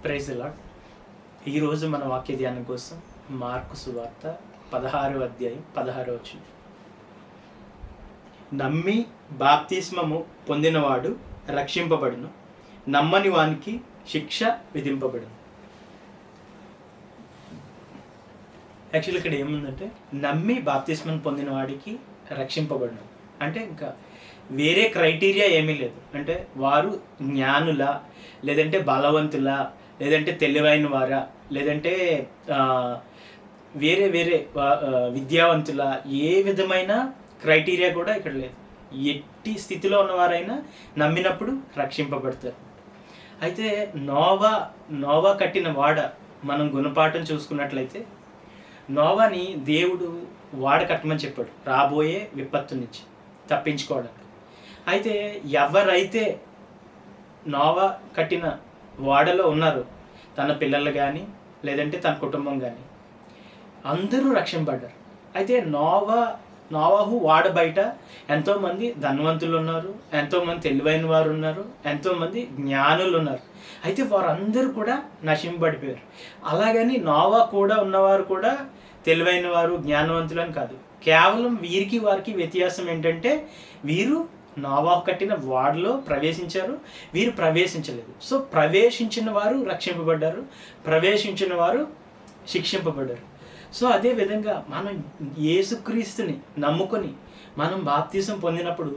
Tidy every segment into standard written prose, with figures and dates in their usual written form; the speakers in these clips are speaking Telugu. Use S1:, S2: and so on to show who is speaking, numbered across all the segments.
S1: Praise the lord. ఈరోజు మన వాక్య ధ్యానం కోసం మార్కు సువార్త 16వ అధ్యాయం 16వ వచనం. నమ్మి బాప్తిస్మము పొందినవాడు రక్షింపబడును, నమ్మని వానికి శిక్ష విధింపబడును. యాక్చువల్లీ ఇక్కడ ఏముందంటే నమ్మి బాప్తిస్మం పొందిన వాడికి రక్షింపబడును అంటే ఇంకా వేరే క్రైటీరియా ఏమీ లేదు. అంటే వారు జ్ఞానులా, లేదంటే బలవంతులా, లేదంటే తెలివైన వారా, లేదంటే వేరే వేరే విద్యావంతుల, ఏ విధమైన క్రైటీరియా కూడా ఇక్కడ లేదు. ఎట్టి స్థితిలో ఉన్నవారైనా నమ్మినప్పుడు రక్షింపబడతారు. అయితే నోవా కట్టిన వాడ మనం గుణపాఠం చూసుకున్నట్లయితే నోవాని దేవుడు వాడ కట్టమని చెప్పాడు రాబోయే విపత్తు నుంచి తప్పించుకోవడానికి. అయితే ఎవరైతే నోవా కట్టిన వాడలో ఉన్నారు, తన పిల్లలు కానీ లేదంటే తన కుటుంబం కానీ అందరూ రక్షింపడ్డారు. అయితే నోవాహు వాడ బయట ఎంతోమంది ధనవంతులు ఉన్నారు, ఎంతోమంది తెలివైన వారు ఉన్నారు, ఎంతోమంది జ్ఞానులు ఉన్నారు. అయితే వారందరూ కూడా నశింపబడిపోయారు. అలాగని నోవా కూడా ఉన్నవారు కూడా తెలివైన వారు, జ్ఞానవంతులు అని కాదు. కేవలం వీరికి వారికి వ్యత్యాసం ఏంటంటే వీరు నోవాహు కట్టిన వాడలో ప్రవేశించారు, వీరు ప్రవేశించలేదు. సో ప్రవేశించిన వారు రక్షింపబడ్డారు, ప్రవేశించిన వారు శిక్షింపబడ్డారు. సో అదే విధంగా మనం యేసుక్రీస్తుని నమ్ముకొని మనం బాప్తిసం పొందినప్పుడు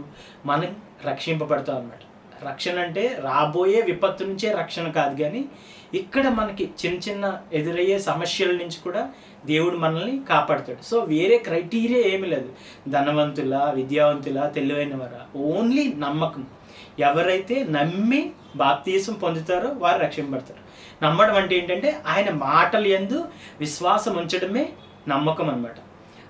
S1: మనం రక్షింపబడతాం అన్నమాట. రక్షణ అంటే రాబోయే విపత్తు నుంచే రక్షణ కాదు, కానీ ఇక్కడ మనకి చిన్న చిన్న ఎదురయ్యే సమస్యల నుంచి కూడా దేవుడు మనల్ని కాపాడుతాడు. సో వేరే క్రైటీరియా ఏమీ లేదు. ధనవంతుల, విద్యావంతుల, తెలివైన వారా, ఓన్లీ నమ్మకం. ఎవరైతే నమ్మి బాప్తిసం పొందుతారో వారు రక్షింపబడతారు. నమ్మడం అంటే ఏంటంటే ఆయన మాటల యందు విశ్వాసం ఉంచడమే నమ్మకం అన్నమాట.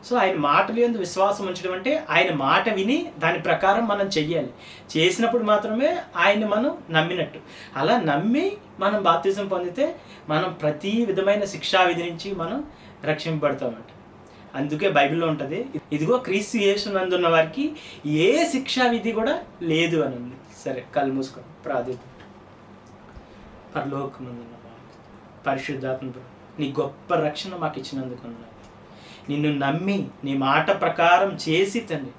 S1: సో ఆయన మాటల యందు విశ్వాసం ఉంచడం అంటే ఆయన మాట విని దాని ప్రకారం మనం చెయ్యాలి. చేసినప్పుడు మాత్రమే ఆయన మనం నమ్మినట్టు. అలా నమ్మి మనం బాప్తిసం పొందితే మనం ప్రతి విధమైన శిక్షా విధి నుంచి మనం రక్షింపబడతామంట. అందుకే బైబిల్లో ఉంటుంది, ఇదిగో క్రీస్తు యేసునందు ఉన్న వారికి ఏ శిక్షా విధి కూడా లేదు అని ఉంది. సరే, కళ్ళు మూసుకొని ప్రార్థిద్దాం. పరలోకమందున్న పరిశుద్ధాత్మ, నీ గొప్ప రక్షణ మాకు ఇచ్చినందుకు నిన్ను నమ్మి నీ మాట ప్రకారం చేసి తండ్రి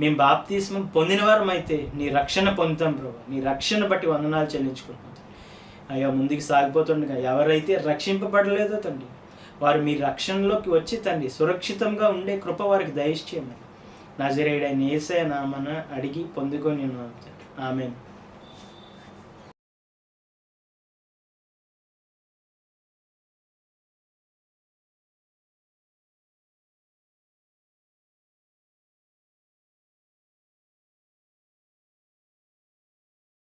S1: మేము బాప్తిస్మం పొందిన వారం అయితే నీ రక్షణ పొందుతాం ప్రభు. నీ రక్షణ బట్టి వందనాలు చెల్లించుకుంటాం అయ్యా. ముందుకు సాగిపోతుండగా ఎవరైతే రక్షింపబడలేదో తండ్రి వారు మీ రక్షణలోకి వచ్చి తండ్రి సురక్షితంగా ఉండే కృప వారికి దయచేయమని నజరేయుడైన యేసయ్య నామమున అడిగి పొందుకొని ఉన్నాం తండ్రి. ఆమేన్.